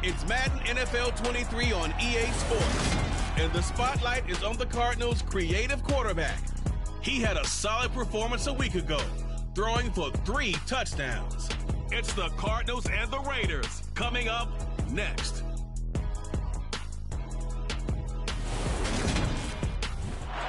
It's Madden NFL 23 on EA Sports, and the spotlight is on the Cardinals' creative quarterback. He had a solid performance a week ago, throwing for 3 touchdowns. It's the Cardinals and the Raiders coming up next.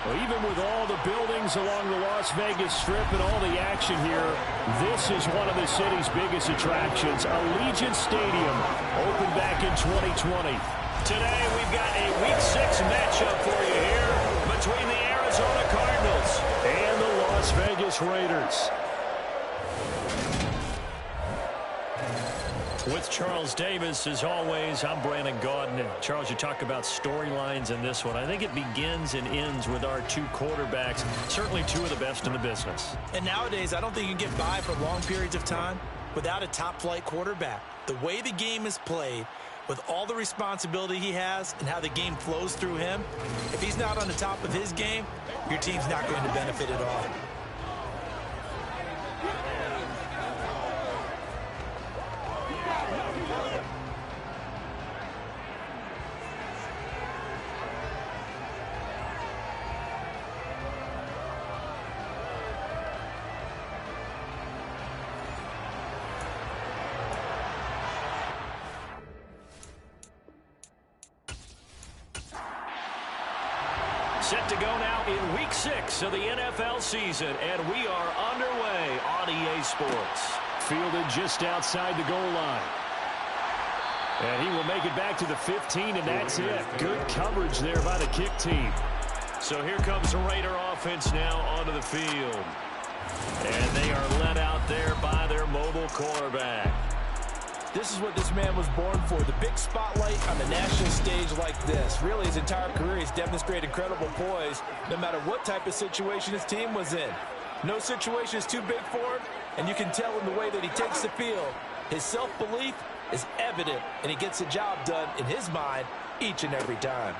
Well, even with all the buildings along the Las Vegas Strip and all the action here, this is one of the city's biggest attractions. Allegiant Stadium opened back in 2020. Today we've got a Week 6 matchup for you here between the Arizona Cardinals and the Las Vegas Raiders. With Charles Davis, as always, I'm Brandon Gaudin. Charles, you talk about storylines in this one. I think it begins and ends with our 2 quarterbacks, certainly 2 of the best in the business. And nowadays, I don't think you can get by for long periods of time without a top-flight quarterback. The way the game is played, with all the responsibility he has and how the game flows through him, if he's not on the top of his game, your team's not going to benefit at all. Set to go now in Week 6 of the NFL season, and we are underway on EA Sports. Fielded just outside the goal line. And he will make it back to the 15, and that's it. Good coverage there by the kick team. So here comes the Raider offense now onto the field. And they are led out there by their mobile quarterback. This is what this man was born for, the big spotlight on the national stage like this. Really, his entire career, he's demonstrated incredible poise, no matter what type of situation his team was in. No situation is too big for him, and you can tell in the way that he takes the field. His self-belief is evident, and he gets the job done in his mind each and every time.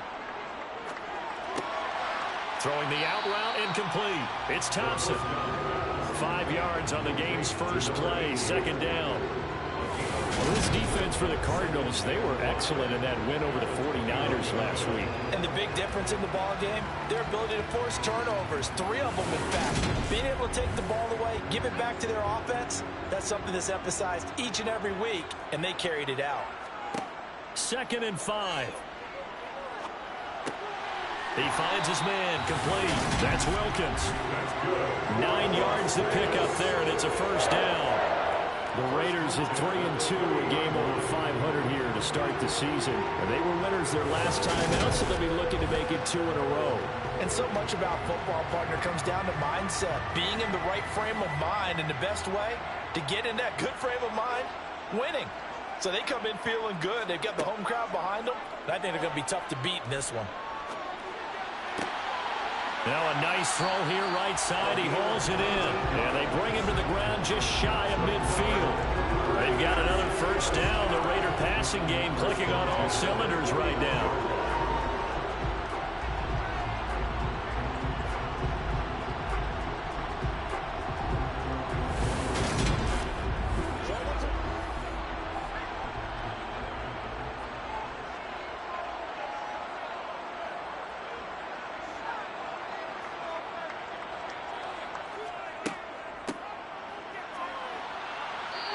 Throwing the out route incomplete. It's Thompson. 5 yards on the game's first play, second down. Well, this defense for the Cardinals, they were excellent in that win over the 49ers last week. And the big difference in the ball game, their ability to force turnovers, 3 of them in fact. Being able to take the ball away, give it back to their offense, that's something that's emphasized each and every week, and they carried it out. 2nd and 5. He finds his man, complete. That's Wilkins. 9 yards to pick up there, and it's a first down. The Raiders at 3-2, a game over 500 here to start the season. And they were winners their last time out, so they'll be looking to make it 2 in a row. And so much about football, partner, comes down to mindset. Being in the right frame of mind, and the best way to get in that good frame of mind, winning. So they come in feeling good. They've got the home crowd behind them. And I think they're going to be tough to beat in this one. Now a nice throw here right side. He hauls it in. And they bring him to the ground just shy of midfield. They've got another first down. The Raider passing game clicking on all cylinders right now.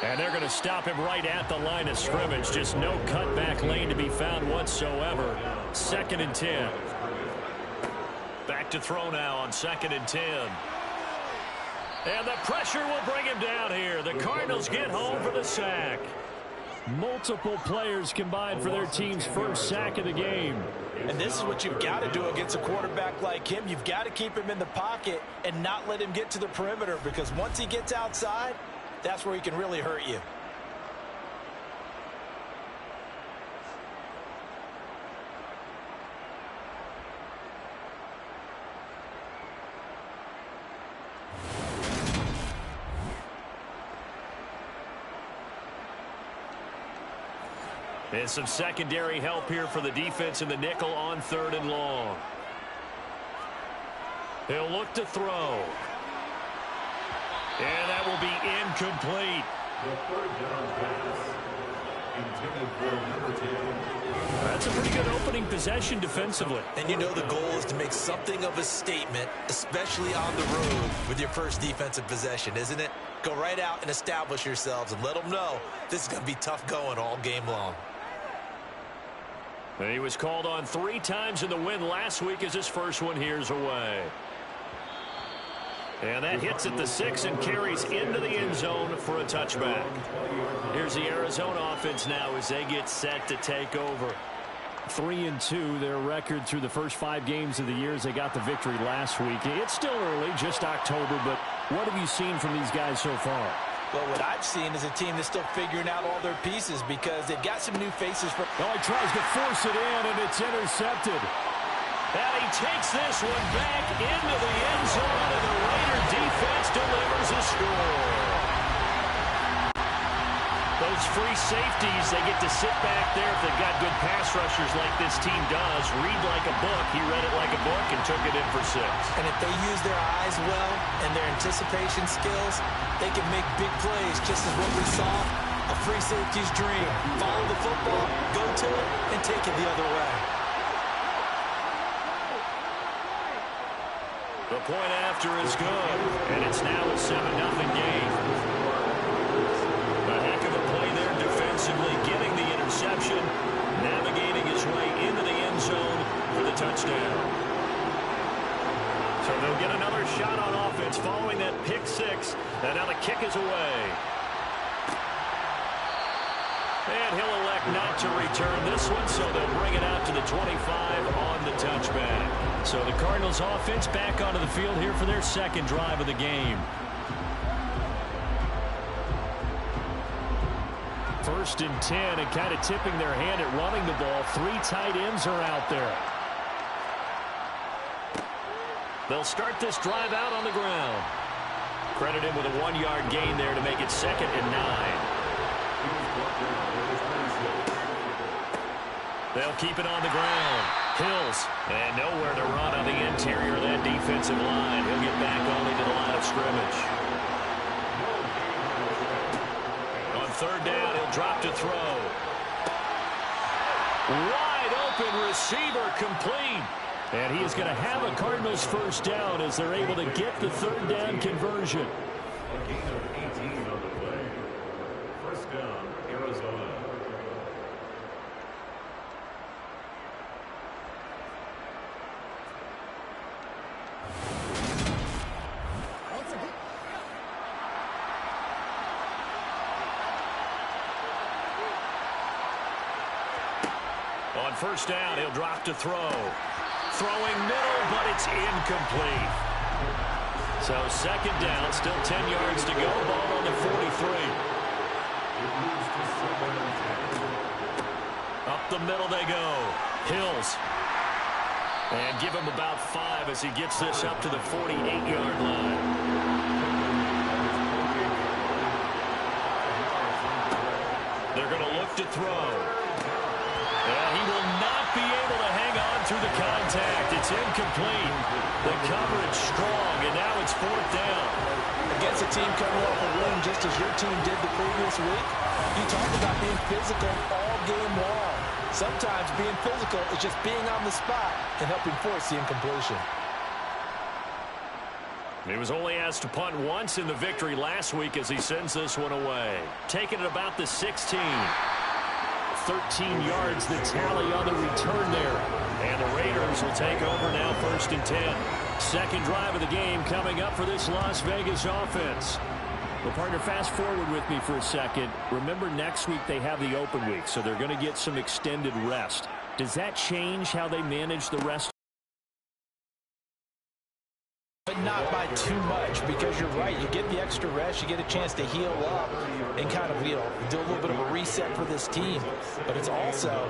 And they're going to stop him right at the line of scrimmage. Just no cutback lane to be found whatsoever. 2nd and 10. Back to throw now on 2nd and 10. And the pressure will bring him down here. The Cardinals get home for the sack. Multiple players combined for their team's first sack of the game. And this is what you've got to do against a quarterback like him. You've got to keep him in the pocket and not let him get to the perimeter, because once he gets outside, that's where he can really hurt you. And some secondary help here for the defense in the nickel on 3rd and long. He'll look to throw. And that will be incomplete. That's a pretty good opening possession defensively. And you know the goal is to make something of a statement, especially on the road with your first defensive possession, isn't it? Go right out and establish yourselves and let them know this is going to be tough going all game long. And he was called on 3 times in the win last week as his first one here's away. And that hits at the 6 and carries into the end zone for a touchback. Here's the Arizona offense now as they get set to take over. 3-2, their record through the first 5 games of the year as they got the victory last week. It's still early, just October, but what have you seen from these guys so far? Well, what I've seen is a team that's still figuring out all their pieces because they've got some new faces. Oh, he tries to force it in, and it's intercepted. And he takes this one back into the end zone, and the Raider defense delivers a score. Those free safeties, they get to sit back there if they've got good pass rushers like this team does. Read like a book. He read it like a book and took it in for 6. And if they use their eyes well and their anticipation skills, they can make big plays, just as what we saw, a free safety's dream. Follow the football, go to it, and take it the other way. The point after is good, and it's now a 7-0 game. A heck of a play there defensively, getting the interception, navigating his way into the end zone for the touchdown. So they'll get another shot on offense following that pick 6, and now the kick is away. And he'll elect not to return this one, so they'll bring it out to the 25 on the touchback. So the Cardinals offense back onto the field here for their second drive of the game. First and 10, and kind of tipping their hand at running the ball. 3 tight ends are out there. They'll start this drive out on the ground. Credit him with a 1-yard gain there to make it 2nd and 9. They'll keep it on the ground. Hills, and nowhere to run on the interior of that defensive line. He'll get back only to the line of scrimmage. On 3rd down, he'll drop to throw. Wide open receiver complete. And he is going to have a Cardinals first down as they're able to get the 3rd down conversion. A gain of 18 on the play. First down, Arizona. On 1st down, he'll drop to throw. Throwing middle, but it's incomplete. So 2nd down, still 10 yards to go. Ball on the 43. Up the middle they go. Hills. And give him about 5 as he gets this up to the 48-yard line. They're going to look to throw. And he will not be able to hang on through the contact. It's incomplete. The coverage strong, and now it's 4th down. Against a team coming off a win just as your team did the previous week, you talk about being physical all game long. Sometimes being physical is just being on the spot and helping force the incompletion. He was only asked to punt once in the victory last week as he sends this one away. Taking it about the 16. 13 yards the tally on the return there. And the Raiders will take over now 1st and 10. Second drive of the game coming up for this Las Vegas offense. Well, partner, fast forward with me for a second. Remember, next week they have the open week, so they're going to get some extended rest. Does that change how they manage the rest? But not by too much, because you're right. You get the extra rest. You get a chance to heal up and kind of, do a little bit of a reset for this team. But it's also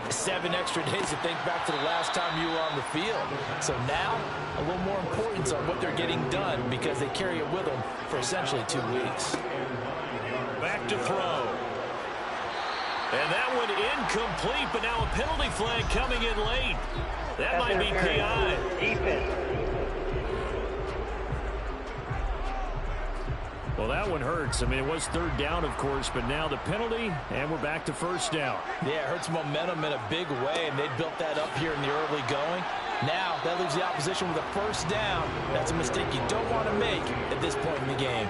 7 extra days to think back to the last time you were on the field. So now, a little more importance on what they're getting done because they carry it with them for essentially 2 weeks. Back to throw. And that one incomplete, but now a penalty flag coming in late. That might be PI. Defense. Well, that one hurts. I mean, it was third down, of course, but now the penalty, and we're back to first down. Yeah, it hurts momentum in a big way, and they built that up here in the early going. Now, that leaves the opposition with a first down. That's a mistake you don't want to make at this point in the game.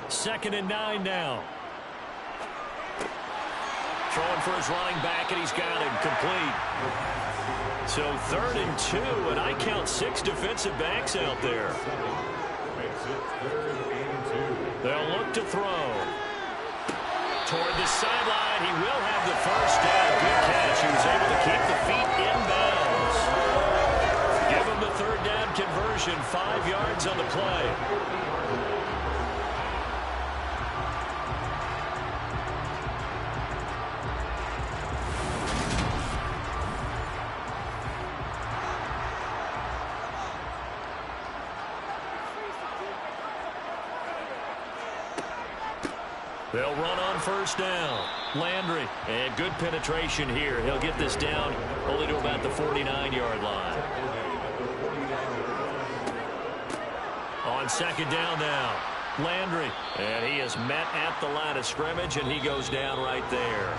Second and 9 now. Throwing for his running back, and he's got him complete. So 3rd and 2, and I count 6 defensive backs out there. They'll look to throw. Toward the sideline, he will have the first down. Good catch. He was able to keep the feet in bounds. Give him the 3rd down conversion, 5 yards on the play. They'll run on first down. Landry, and good penetration here. He'll get this down only to about the 49-yard line. On second down now, Landry, and he is met at the line of scrimmage, and he goes down right there.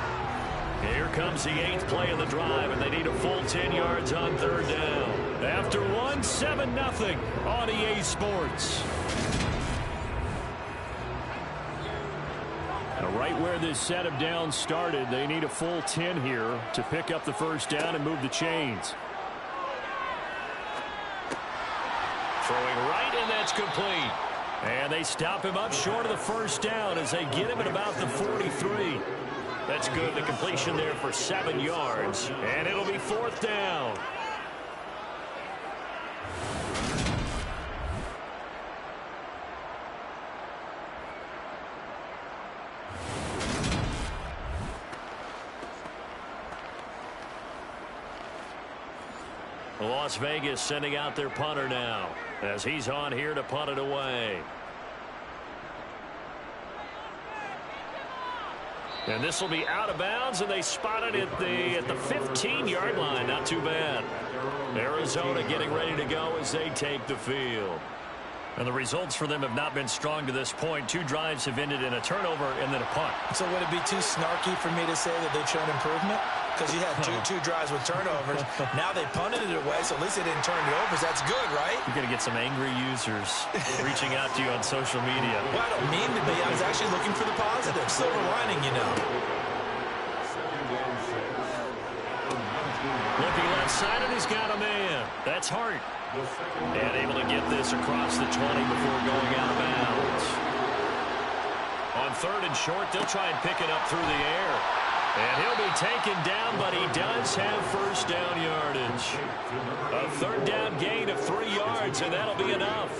Here comes the 8th play of the drive, and they need a full 10 yards on 3rd down. After one, 7-0 on EA Sports. Right where this set of downs started, they need a full 10 here to pick up the first down and move the chains. Throwing right, and that's complete. And they stop him up short of the first down as they get him at about the 43. That's good. The completion there for 7 yards, and it'll be 4th down. Las Vegas sending out their punter now as he's on here to punt it away. And this will be out of bounds, and they spot it at the 15-yard line. Not too bad. Arizona getting ready to go as they take the field. And the results for them have not been strong to this point. 2 drives have ended in a turnover and then a punt. So would it be too snarky for me to say that they've shown improvement? Because you had two drives with turnovers. Now they punted it away, so at least they didn't turn it over. So that's good, right? You're going to get some angry users reaching out to you on social media. Well, I don't mean to be. I was actually looking for the positive. Silver lining, you know. Looking left side, and he's got a man. That's Hart. And able to get this across the 20 before going out of bounds. On 3rd and short, they'll try and pick it up through the air. And he'll be taken down, but he does have first down yardage. A 3rd down gain of 3 yards, and that'll be enough.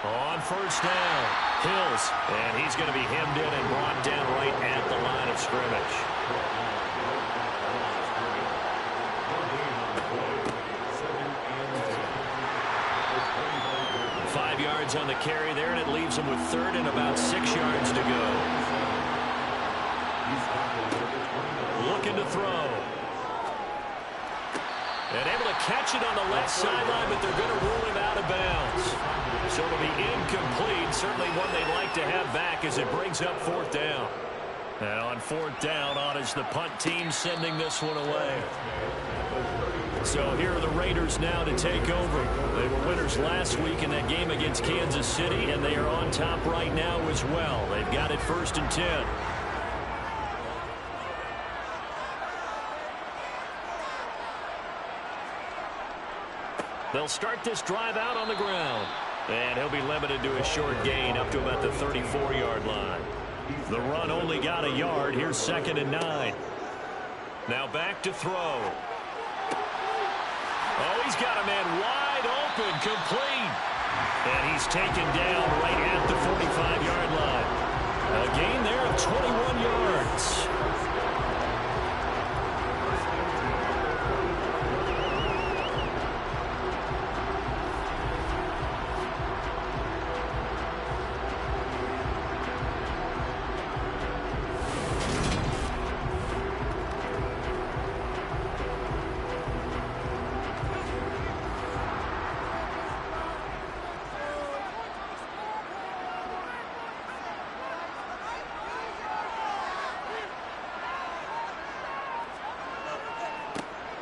On first down, Hills, and he's going to be hemmed in and brought down right at the line of scrimmage. Five yards on the carry there, and it leaves him with 3rd and about 6 yards to go. Looking to throw. And able to catch it on the left sideline, but they're going to rule him out of bounds. So it'll be incomplete. Certainly one they'd like to have back as it brings up 4th down. And on 4th down, on is the punt team sending this one away. So here are the Raiders now to take over. They were winners last week in that game against Kansas City, and they are on top right now as well. They've got it 1st and 10. They'll start this drive out on the ground. And he'll be limited to a short gain up to about the 34-yard line. The run only got a yard. Here's 2nd and 9. Now back to throw. Oh, he's got a man wide open, complete. And he's taken down right at the 45-yard line. A gain there of 21 yards.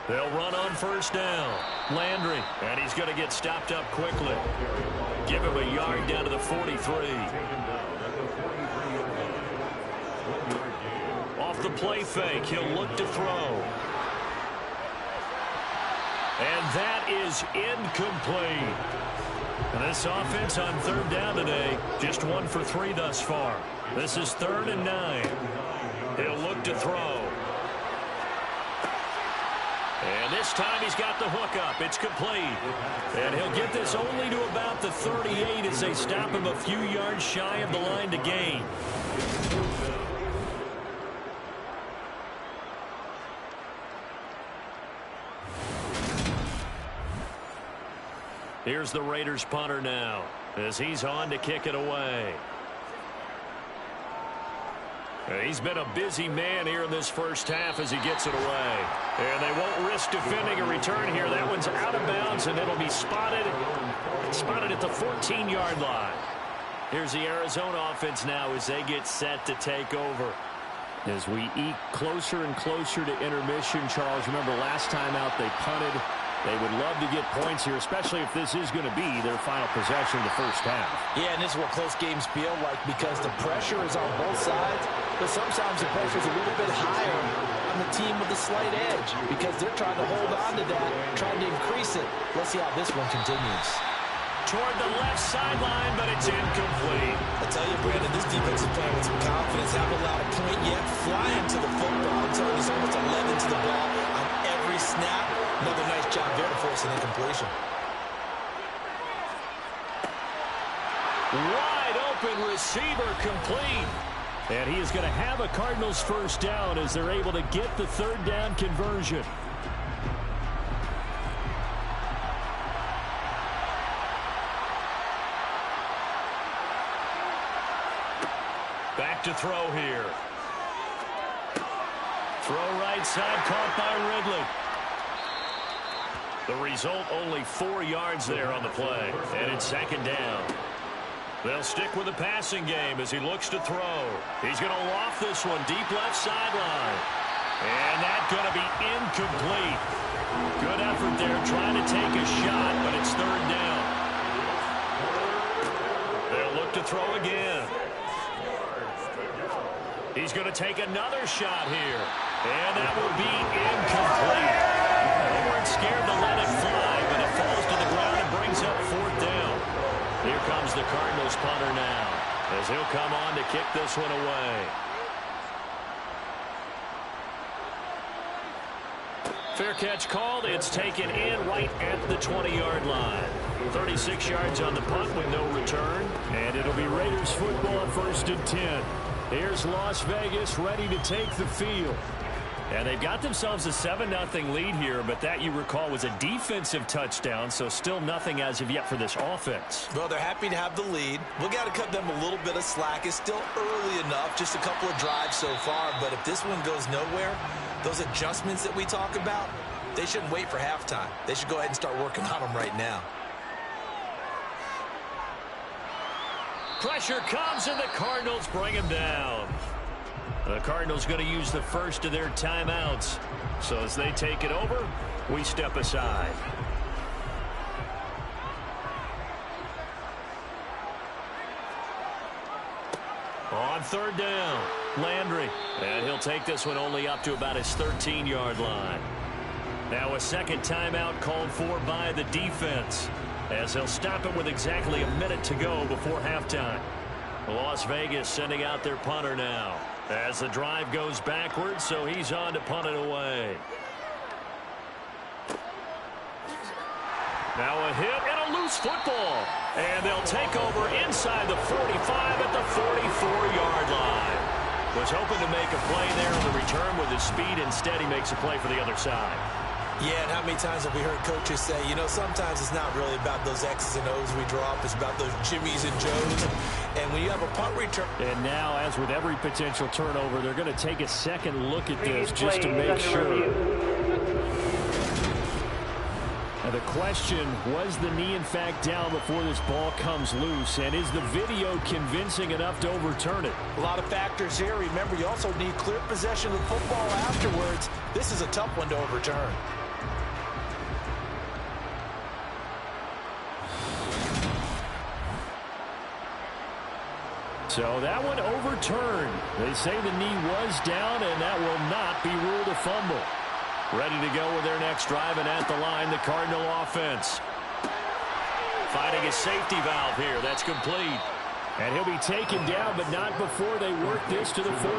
They'll run on first down. Landry, and he's going to get stopped up quickly. Give him a yard down to the 43. Off the play fake, he'll look to throw. And that is incomplete. And this offense on third down today, just 1 for 3 thus far. This is 3rd and 9. He'll look to throw. And this time he's got the hook up. It's complete. And he'll get this only to about the 38 as they stop him a few yards shy of the line to gain. Here's the Raiders punter now as he's on to kick it away. He's been a busy man here in this first half as he gets it away. And they won't risk defending a return here. That one's out of bounds, and it'll be spotted at the 14-yard line. Here's the Arizona offense now as they get set to take over. As we eke closer and closer to intermission, Charles, remember last time out they punted. They would love to get points here, especially if this is going to be their final possession of the first half. Yeah, and this is what close games feel like because the pressure is on both sides, but sometimes the pressure is a little bit higher on the team with a slight edge because they're trying to hold on to that, trying to increase it. Let's see how this one continues. Toward the left sideline, but it's incomplete. I tell you, Brandon, this defense is playing with some confidence. Haven't allowed a point yet. Flying to the football. I'm telling you, there's almost 11 to the ball on every snap. Another nice job there to force an incompletion. Wide open receiver complete. And he is going to have a Cardinals first down as they're able to get the third down conversion. Back to throw here. Throw right side, caught by Ridley. The result, only 4 yards there on the play. And it's 2nd down. They'll stick with the passing game as he looks to throw. He's going to loft this one deep left sideline. And that's going to be incomplete. Good effort there trying to take a shot, but it's 3rd down. They'll look to throw again. He's going to take another shot here. And that will be incomplete. They weren't scared to let it fly, but it falls to the ground and brings up 4th down. Here comes the Cardinals punter now as he'll come on to kick this one away. Fair catch called. It's taken in right at the 20-yard line. 36 yards on the punt with no return. And it'll be Raiders football on 1st and 10. Here's Las Vegas ready to take the field. And they've got themselves a 7-0 lead here, but that, you recall, was a defensive touchdown, so still nothing as of yet for this offense. Well, they're happy to have the lead. We've got to cut them a little bit of slack. It's still early enough, just a couple of drives so far, but if this one goes nowhere, those adjustments that we talk about, they shouldn't wait for halftime. They should go ahead and start working on them right now. Pressure comes, and the Cardinals bring him down. The Cardinals going to use the first of their timeouts. So as they take it over, we step aside. On 3rd down, Landry. And he'll take this one only up to about his 13-yard line. Now a 2nd timeout called for by the defense, as he'll stop it with exactly a minute to go before halftime. Las Vegas sending out their punter now as the drive goes backwards, so he's on to punt it away. Now a hit and a loose football. And they'll take over inside the 45 at the 44-yard line. Was hoping to make a play there on the return with his speed. Instead, he makes a play for the other side. Yeah, and how many times have we heard coaches say, you know, sometimes it's not really about those X's and O's we draw up. It's about those Jimmies and Joes. And when you have a punt return. And now, as with every potential turnover, they're going to take a second look at this just to make sure. Now the question, was the knee in fact down before this ball comes loose? And is the video convincing enough to overturn it? A lot of factors here. Remember, you also need clear possession of the football afterwards. This is a tough one to overturn. So that one overturned. They say the knee was down, and that will not be ruled a fumble. Ready to go with their next drive, and at the line, the Cardinal offense. Finding a safety valve here. That's complete. And he'll be taken down, but not before they work this to the 45.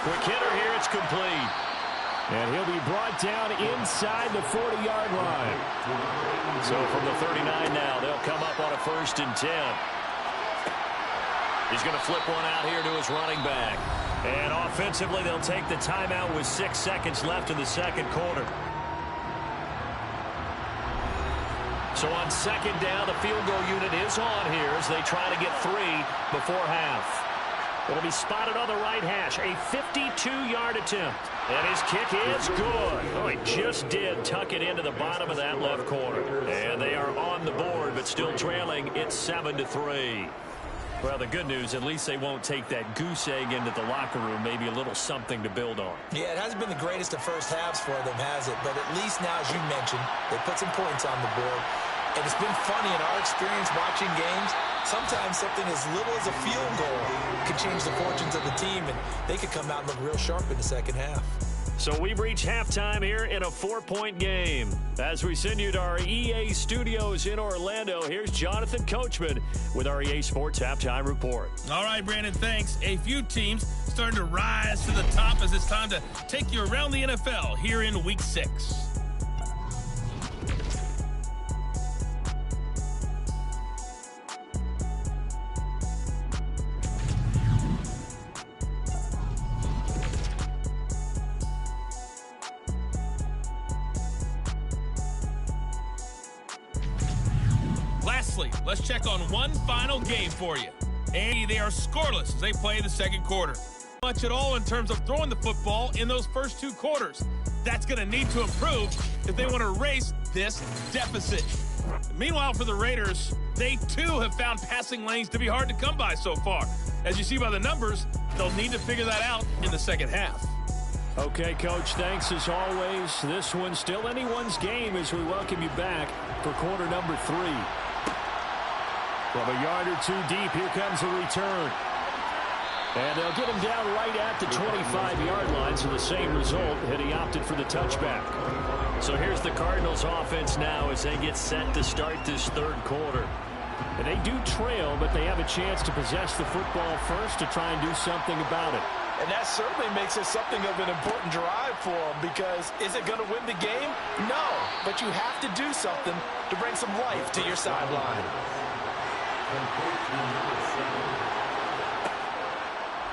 Quick hitter here. It's complete. And he'll be brought down inside the 40-yard line. So from the 39 now, they'll come up on a 1st and 10. He's going to flip one out here to his running back. And offensively, they'll take the timeout with 6 seconds left in the second quarter. So on 2nd down, the field goal unit is on here as they try to get 3 before half. It'll be spotted on the right hash. A 52-yard attempt. And his kick is good. Oh, he just did tuck it into the bottom of that left corner. And they are on the board, but still trailing. It's 7-3. Well, the good news, at least they won't take that goose egg into the locker room. Maybe a little something to build on. Yeah, it hasn't been the greatest of first halves for them, has it? But at least now, as you mentioned, they put some points on the board. And it's been funny in our experience watching games. Sometimes something as little as a field goal can change the fortunes of the team, and they could come out and look real sharp in the second half. So we've reached halftime here in a 4-point game. As we send you to our EA studios in Orlando, here's Jonathan Coachman with our EA Sports Halftime Report. All right, Brandon, thanks. A few teams starting to rise to the top as it's time to take you around the NFL here in Week 6. Lastly, let's check on one final game for you. And they are scoreless as they play the second quarter. Much at all in terms of throwing the football in those first 2 quarters. That's going to need to improve if they want to erase this deficit. Meanwhile, for the Raiders, they too have found passing lanes to be hard to come by so far. As you see by the numbers, they'll need to figure that out in the second half. Okay, Coach, thanks as always. This one's still anyone's game as we welcome you back for quarter number 3. From a yard or 2 deep, here comes the return. And they'll get him down right at the 25-yard line, so the same result, and he opted for the touchback. So here's the Cardinals offense now as they get set to start this third quarter. And they do trail, but they have a chance to possess the football first to try and do something about it. And that certainly makes it something of an important drive for them, because is it going to win the game? No, but you have to do something to bring some life to your sideline.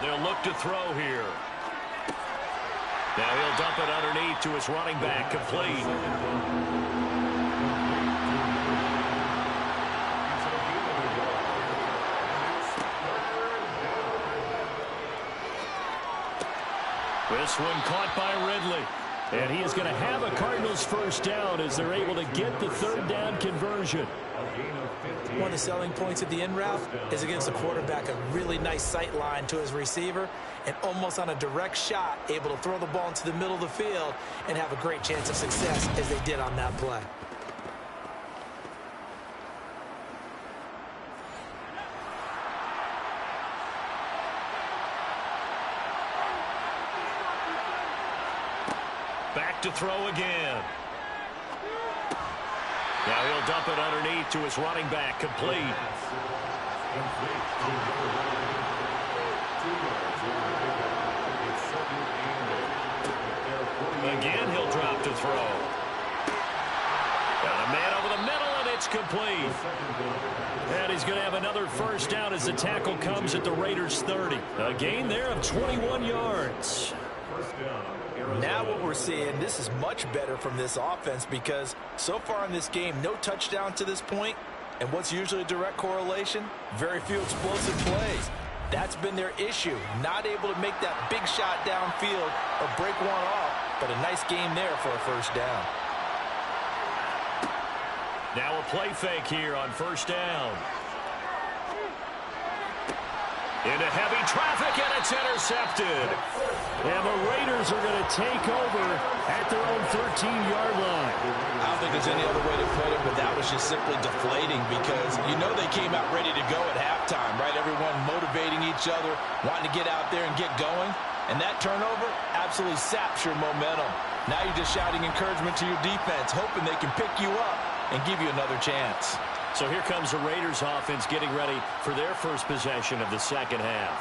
They'll look to throw here. Now he'll dump it underneath to his running back, complete. This one caught by Ridley. And he is going to have a Cardinals first down as they're able to get the third down conversion. One of the selling points of the in route is against the quarterback, a really nice sight line to his receiver, and almost on a direct shot, able to throw the ball into the middle of the field and have a great chance of success as they did on that play. Back to throw again. Now he'll dump it underneath to his running back, complete. Again, he'll drop to throw. Got a man over the middle, and it's complete. And he's going to have another first down as the tackle comes at the Raiders' 30. A gain there of 21 yards. Now what we're seeing, this is much better from this offense, because so far in this game, no touchdown to this point. And what's usually a direct correlation? Very few explosive plays. That's been their issue. Not able to make that big shot downfield or break one off, but a nice game there for a first down. Now a play fake here on first down. Into heavy traffic, and it's intercepted. And the Raiders are going to take over at their own 13-yard line. I don't think there's any other way to put it, but that was just simply deflating because you know they came out ready to go at halftime, right? Everyone motivating each other, wanting to get out there and get going. And that turnover absolutely saps your momentum. Now you're just shouting encouragement to your defense, hoping they can pick you up and give you another chance. So here comes the Raiders offense getting ready for their first possession of the second half.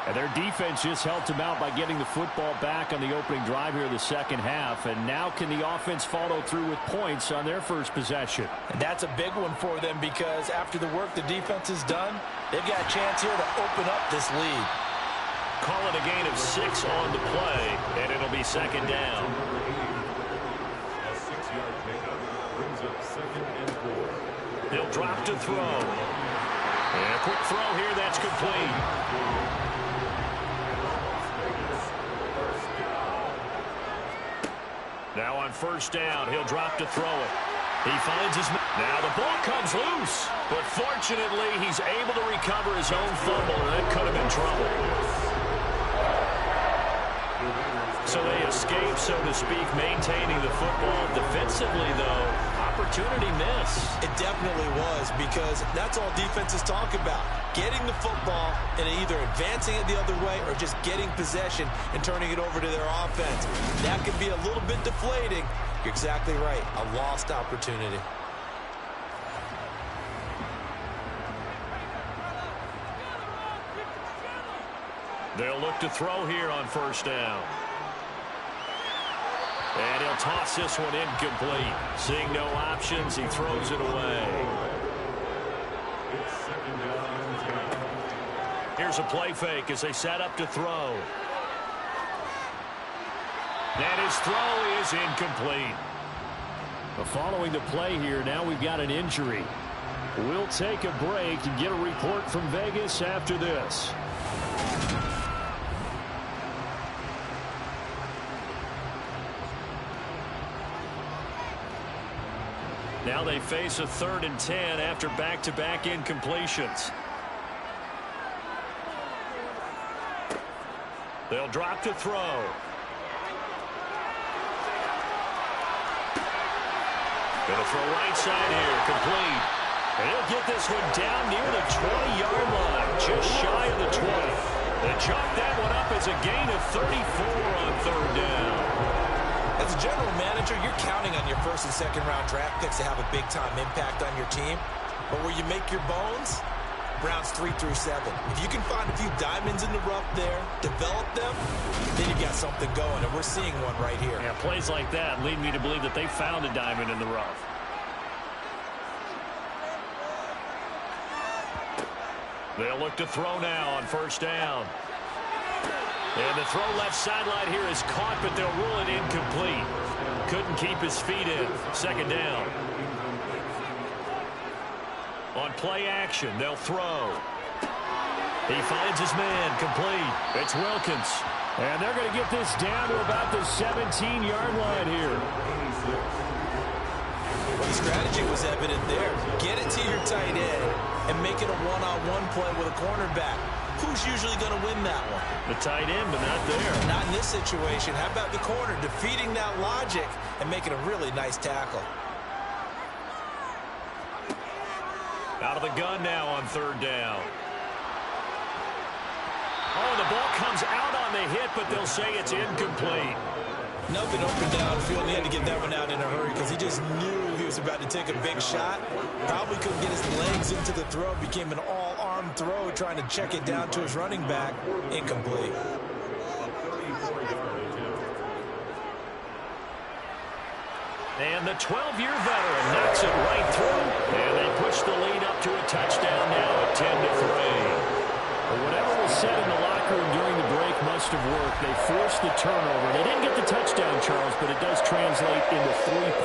And their defense just helped them out by getting the football back on the opening drive here in the second half. And now can the offense follow through with points on their first possession? And that's a big one for them because after the work the defense has done, they've got a chance here to open up this lead. Call it a gain of 6 on the play, and it'll be second down. A 6-yard pickup brings up 2nd and 4. He'll drop to throw. And a quick throw here, that's complete. Now on first down, he'll drop to throw it. He finds his... Now the ball comes loose. But fortunately, he's able to recover his own fumble, and that could have been trouble. So they escape, so to speak, maintaining the football. Defensively, though, opportunity miss. It definitely was because that's all defenses talk about. Getting the football and either advancing it the other way or just getting possession and turning it over to their offense. That can be a little bit deflating. You're exactly right. A lost opportunity. They'll look to throw here on first down. And he'll toss this one incomplete. Seeing no options, he throws it away. It's 2nd down and 10. Here's a play fake as they set up to throw. And his throw is incomplete. Following the play here, now we've got an injury. We'll take a break and get a report from Vegas after this. Now they face a 3rd and 10 after back-to-back incompletions. They'll drop to throw. Gonna throw right side here, complete. And he'll get this one down near the 20-yard line, just shy of the 20. They chalk that one up as a gain of 34 on 3rd down. As a general manager, you're counting on your 1st and 2nd round draft picks to have a big-time impact on your team. But where you make your bones, rounds 3 through 7. If you can find a few diamonds in the rough there, develop them, then you've got something going, and we're seeing one right here. Yeah, plays like that lead me to believe that they found a diamond in the rough. They'll look to throw now on first down. And the throw left sideline here is caught, but they'll rule it incomplete. Couldn't keep his feet in. 2nd down. On play action, they'll throw. He finds his man, complete. It's Wilkins. And they're going to get this down to about the 17-yard line here. Well, the strategy was evident there. Get it to your tight end and make it a one-on-one play with a cornerback. Who's usually going to win that one? The tight end, but not there. Not in this situation. How about the corner defeating that logic and making a really nice tackle? Out of the gun now on 3rd down. Oh, the ball comes out on the hit, but they'll say it's incomplete. Nothing open downfield. He had to get that one out in a hurry because he just knew he was about to take a big shot. Probably couldn't get his legs into the throw. Became an all-arm throw trying to check it down to his running back. Incomplete. And the 12-year veteran knocks it right through. And they push the lead up to a touchdown now at 10-3. But whatever was said in the locker room during the break must have worked. They forced the turnover. They didn't get the touchdown, Charles, but it does translate into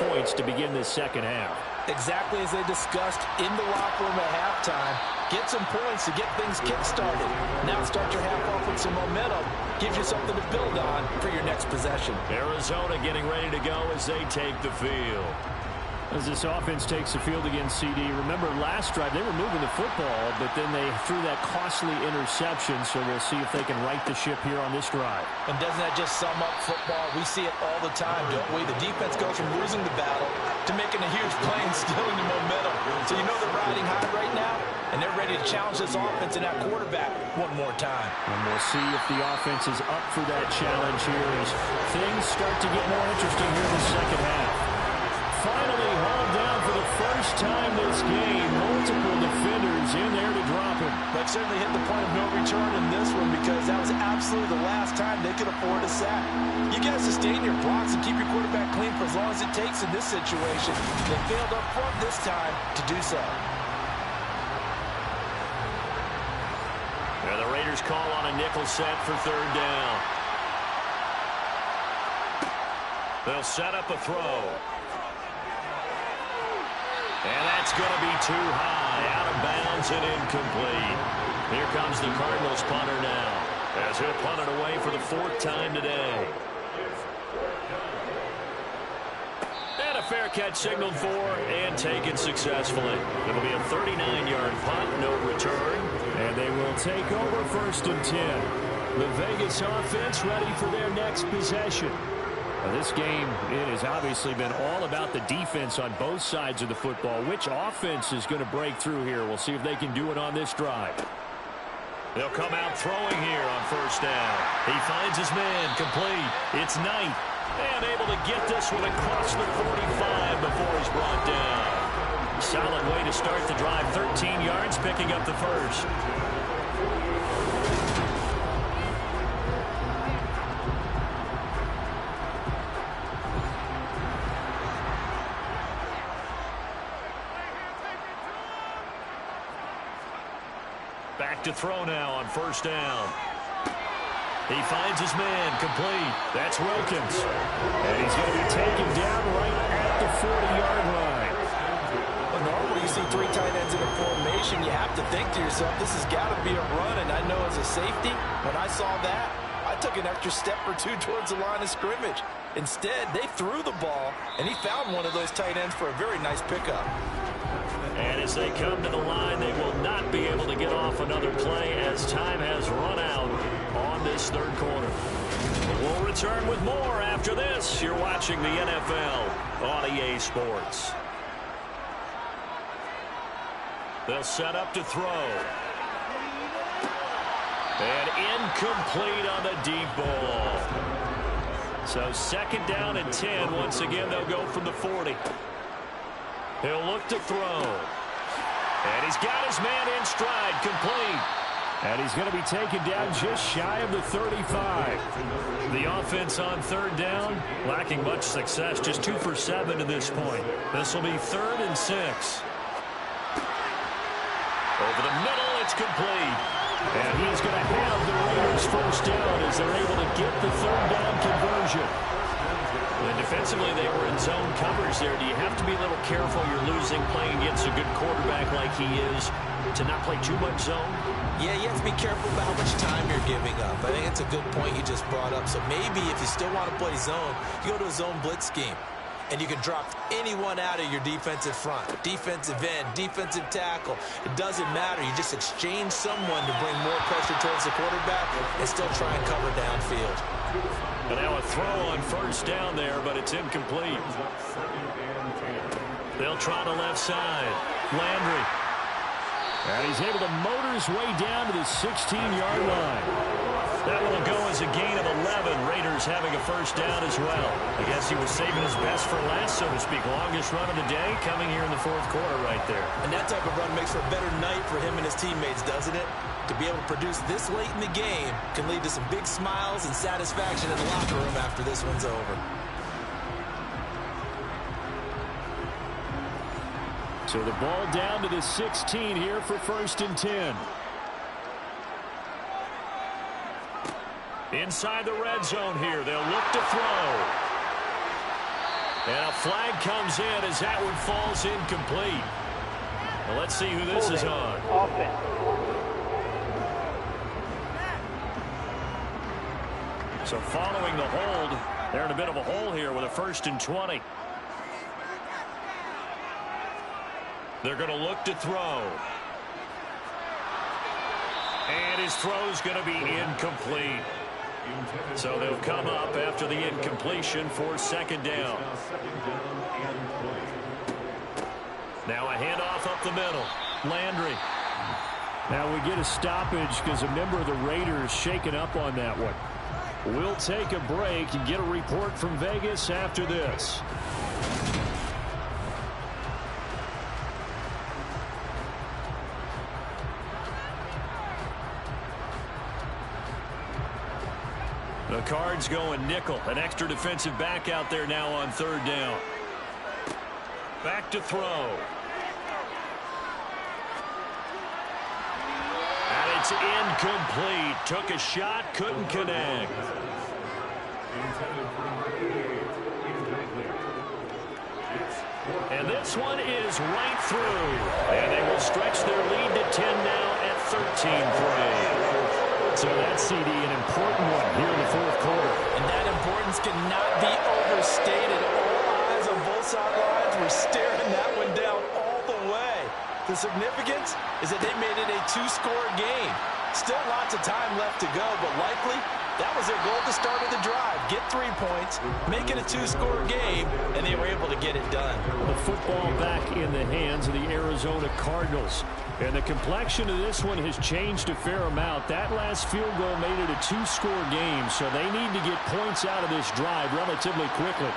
3 points to begin this second half. Exactly as they discussed in the locker room at halftime. Get some points to get things kick-started. Now start your half off with some momentum. Gives you something to build on for your next possession. Arizona getting ready to go as they take the field. As this offense takes the field against CD, remember last drive they were moving the football, but then they threw that costly interception, so we'll see if they can right the ship here on this drive. And doesn't that just sum up football? We see it all the time, don't we? The defense goes from losing the battle to making a huge play and stealing the momentum. So you know they're riding high right now, and they're ready to challenge this offense and that quarterback one more time. And we'll see if the offense is up for that challenge here as things start to get more interesting here in the second half. Finally hauled down for the first time this game. Multiple defenders in there to drop him. But certainly hit the point of no return in this one because that was absolutely the last time they could afford a sack. You got to sustain your blocks and keep your quarterback clean for as long as it takes in this situation. They failed up front this time to do so. And the Raiders call on a nickel set for third down. They'll set up a throw. And that's going to be too high, out of bounds and incomplete. Here comes the Cardinals punter now, as he'll punt it away for the fourth time today. And a fair catch signaled for and taken successfully. It'll be a 39-yard punt, no return. And they will take over 1st and 10. The Vegas offense ready for their next possession. This game, it has obviously been all about the defense on both sides of the football. Which offense is going to break through here? We'll see if they can do it on this drive. They'll come out throwing here on 1st down. He finds his man, complete. It's Knight. And able to get this one across the 45 before he's brought down. Solid way to start the drive. 13 yards, picking up the first. Back to throw now on 1st down. He finds his man, complete. That's Wilkins. And he's going to be taken down right at the 40-yard line. Well, normally you see 3 tight ends in a formation, you have to think to yourself, this has got to be a run. And I know as a safety, when I saw that, I took an extra step or two towards the line of scrimmage. Instead, they threw the ball, and he found one of those tight ends for a very nice pickup. And as they come to the line, they will not be able to get off another play as time has run out on this third quarter. We'll return with more after this. You're watching the NFL on EA Sports. They'll set up to throw. And incomplete on the deep ball. So 2nd down and 10. Once again, they'll go from the 40. He'll look to throw. And he's got his man in stride, complete. And he's going to be taken down just shy of the 35. The offense on 3rd down, lacking much success, just 2 for 7 to this point. This will be 3rd and 6. Over the middle, it's complete. And he's going to have the Raiders 1st down as they're able to get the 3rd down conversion. And defensively, they were in zone covers there. Do you have to be a little careful? You're losing playing against a good quarterback like he is to not play too much zone? Yeah, you have to be careful about how much time you're giving up. I think it's a good point you just brought up. So maybe if you still want to play zone, you go to a zone blitz scheme. And you can drop anyone out of your defensive front. Defensive end, defensive tackle. It doesn't matter. You just exchange someone to bring more pressure towards the quarterback and still try and cover downfield. And now a throw on 1st down there, but it's incomplete. They'll try the left side. Landry. And he's able to motor his way down to the 16-yard line. That will go as a gain of 11. Raiders having a 1st down as well. I guess he was saving his best for last, so to speak. Longest run of the day coming here in the 4th quarter right there. And that type of run makes for a better night for him and his teammates, doesn't it? To be able to produce this late in the game can lead to some big smiles and satisfaction in the locker room after this one's over. So the ball down to the 16 here for 1st and 10. Inside the red zone here. They'll look to throw. And a flag comes in as that one falls incomplete. Well, let's see who this is on. Offense. So following the hold, they're in a bit of a hole here with a 1st and 20. They're going to look to throw. And his throw's going to be incomplete. So they'll come up after the incompletion for second down. Now a handoff up the middle. Landry. Now we get a stoppage because a member of the Raiders shaken up on that one. We'll take a break and get a report from Vegas after this. The Cards going nickel. An extra defensive back out there now on third down. Back to throw. And it's incomplete. Took a shot, couldn't connect. And this one is right through. And they will stretch their lead to 10 now at 13-3. So that CD, an important one here in the fourth quarter. And that importance cannot be overstated. All eyes on both sidelines were staring that one down all the way. The significance is that they made it a two-score game. Still lots of time left to go, but likely that was their goal at the start of the drive. Get 3 points, make it a two-score game, and they were able to get it done. The football back in the hands of the Arizona Cardinals. And the complexion of this one has changed a fair amount. That last field goal made it a two-score game, so they need to get points out of this drive relatively quickly.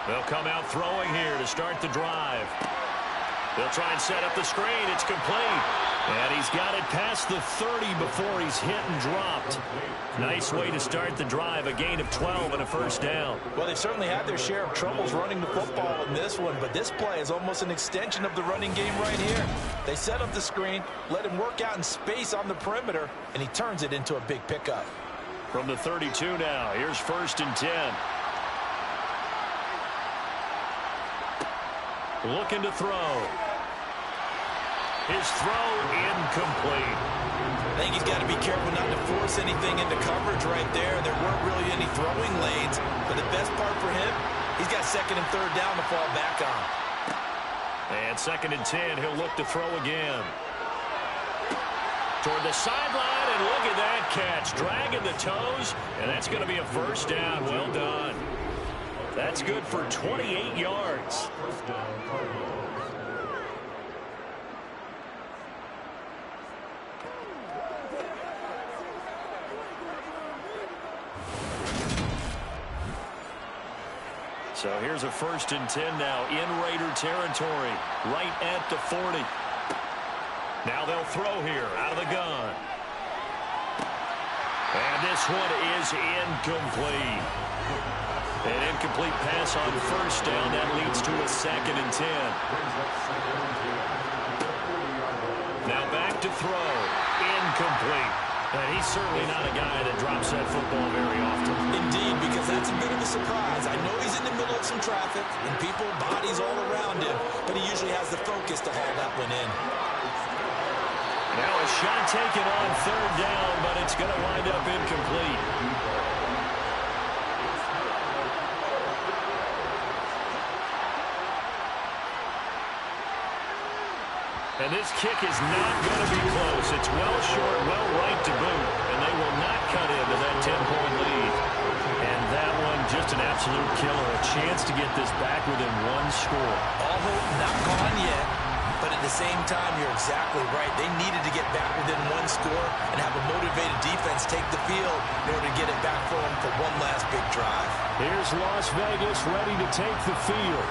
They'll come out throwing here to start the drive. They'll try and set up the screen. It's complete. And he's got it past the 30 before he's hit and dropped. Nice way to start the drive. A gain of 12 and a first down. Well, they've certainly had their share of troubles running the football in this one, but this play is almost an extension of the running game right here. They set up the screen, let him work out in space on the perimeter, and he turns it into a big pickup. From the 32 now, here's 1st and 10. Looking to throw. His throw incomplete. I think he's got to be careful not to force anything into coverage right there. There weren't really any throwing lanes, but the best part for him, he's got 2nd and 3rd down to fall back on. And 2nd and 10, he'll look to throw again. Toward the sideline, and look at that catch. Dragging the toes, and that's going to be a first down. Well done. That's good for 28 yards. So here's a 1st and 10 now in Raider territory, right at the 40. Now they'll throw here out of the gun. And this one is incomplete. An incomplete pass on 1st down. That leads to a 2nd and 10. Now back to throw. Incomplete. And he's certainly not a guy that drops that football very often. Indeed, because that's a bit of a surprise. I know he's in the middle of some traffic and people, bodies all around him, but he usually has the focus to haul that one in. Now a shot taken on 3rd down, but it's going to wind up incomplete. And this kick is not going to be close. It's well short, well right to boot. And they will not cut into that 10-point lead. And that one just an absolute killer. A chance to get this back within 1 score. All hope not gone yet. But at the same time, you're exactly right. They needed to get back within 1 score and have a motivated defense take the field in order to get it back for them for one last big drive. Here's Las Vegas ready to take the field.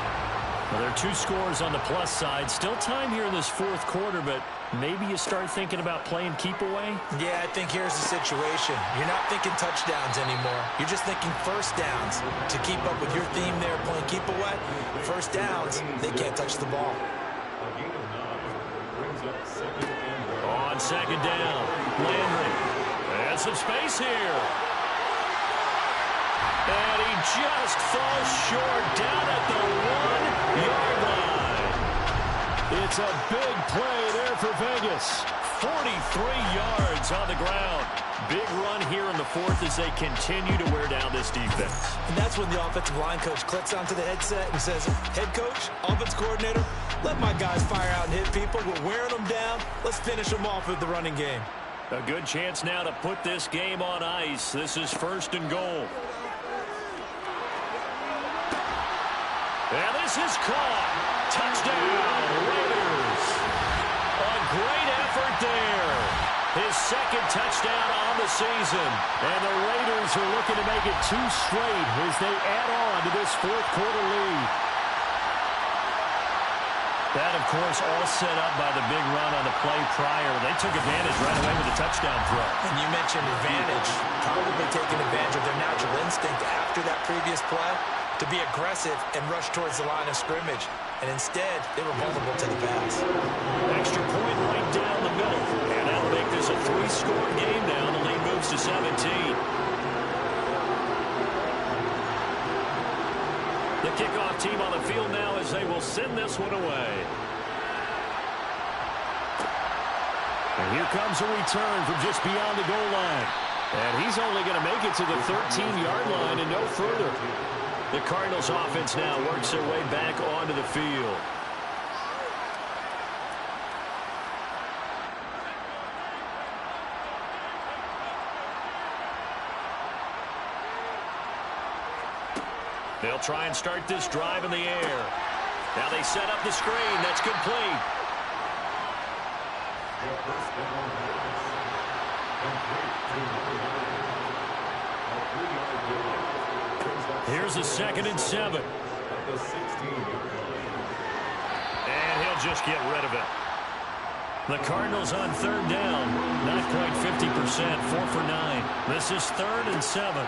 Well, there are 2 scores on the plus side. Still time here in this 4th quarter, but maybe you start thinking about playing keep away? Yeah, I think here's the situation. You're not thinking touchdowns anymore. You're just thinking first downs. To keep up with your theme there, playing keep away, first downs, they can't touch the ball. On 2nd down, Landry. And some space here. And he just falls short down at the 1-yard line. It's a big play there for Vegas. 43 yards on the ground. Big run here in the 4th as they continue to wear down this defense. And that's when the offensive line coach clicks onto the headset and says, head coach, offense coordinator, Let my guys fire out and hit people. We're wearing them down. Let's finish them off with the running game. A good chance now to put this game on ice. This is 1st and goal. And this is caught. Touchdown, Raiders. A great effort there. His 2nd touchdown on the season. And the Raiders are looking to make it 2 straight as they add on to this 4th quarter lead. That, of course, all set up by the big run on the play prior. They took advantage right away with a touchdown throw. And you mentioned advantage. Probably taking advantage of their natural instinct after that previous play to be aggressive and rush towards the line of scrimmage. And instead, they were vulnerable to the pass. Extra point right down the middle. And that'll make this a 3-score game now. The lead moves to 17. The kickoff team on the field now as they will send this one away. And here comes a return from just beyond the goal line. And he's only going to make it to the 13-yard line and no further. The Cardinals offense now works their way back onto the field. They'll try and start this drive in the air. Now they set up the screen. That's complete. Here's a 2nd and 7. And he'll just get rid of it. The Cardinals on 3rd down. Not quite 50%. 4 for 9. This is 3rd and 7.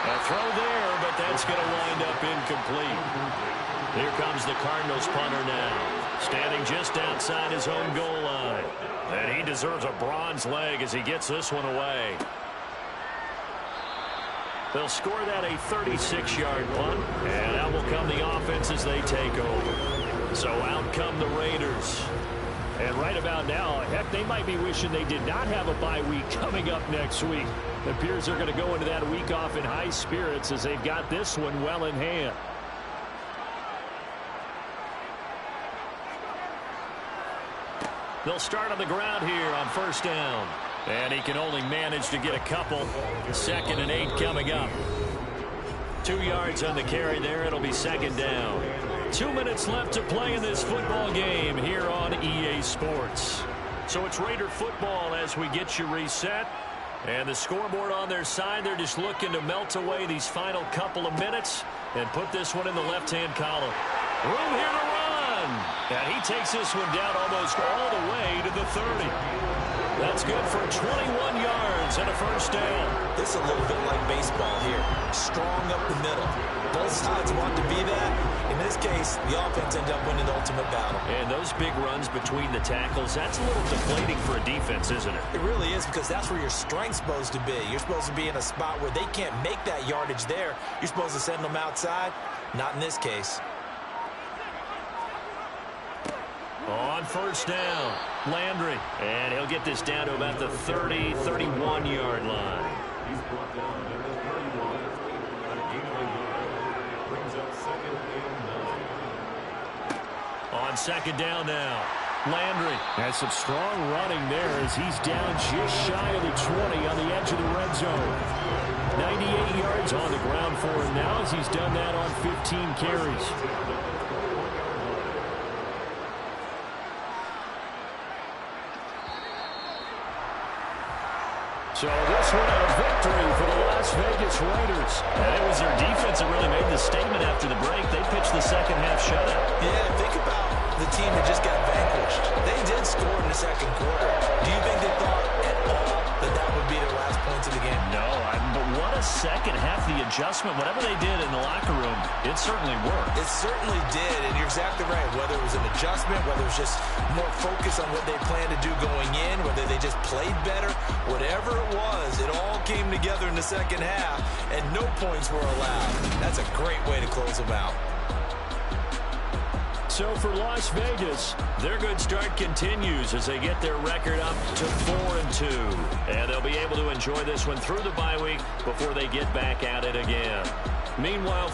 A throw there, but that's going to wind up incomplete. Here comes the Cardinals punter now, standing just outside his own goal line. And he deserves a bronze leg as he gets this one away. They'll score that a 36-yard punt, and out will come the offense as they take over. So out come the Raiders. And right about now, heck, they might be wishing they did not have a bye week coming up next week. It appears they're going to go into that week off in high spirits as they've got this one well in hand. They'll start on the ground here on 1st down. And he can only manage to get a couple. 2nd and 8 coming up. 2 yards on the carry there. It'll be 2nd down. 2 minutes left to play in this football game here on EA Sports. So it's Raider football as we get you reset. And the scoreboard on their side, they're just looking to melt away these final couple of minutes and put this one in the left-hand column. Room here to run. And he takes this one down almost all the way to the 30. That's good for 21 yards and a 1st down. This is a little bit like baseball here. Strong up the middle. Both sides want to be that. In this case, the offense ends up winning the ultimate battle. And those big runs between the tackles, that's a little deflating for a defense, isn't it? It really is, because that's where your strength's supposed to be. You're supposed to be in a spot where they can't make that yardage there. You're supposed to send them outside. Not in this case. On 1st down, Landry. And he'll get this down to about the 30, 31-yard line. He's brought down at the 31. And a gain of a yard. Brings up 2nd and 9. On 2nd down now, Landry. Has some strong running there as he's down just shy of the 20 on the edge of the red zone. 98 yards on the ground for him now as he's done that on 15 carries. So this one a victory for the Las Vegas Raiders. And it was their defense that really made the statement after the break. They pitched the 2nd half shutout. Yeah, think about the team that just got vanquished. They did score in the 2nd quarter. Do you think they thought at all that that would be their last points of the game? No, but what a 2nd half. The adjustment, whatever they did in the locker room, it certainly worked. It certainly did, and you're exactly right. Whether it was an adjustment, whether it was just more focus on what they planned to do going in, whether they just played better, whatever it was, it all came together in the 2nd half, and no points were allowed. That's a great way to close them out. so for Las Vegas. Their good start continues as they get their record up to 4-2. And they'll be able to enjoy this one through the bye week before they get back at it again. Meanwhile,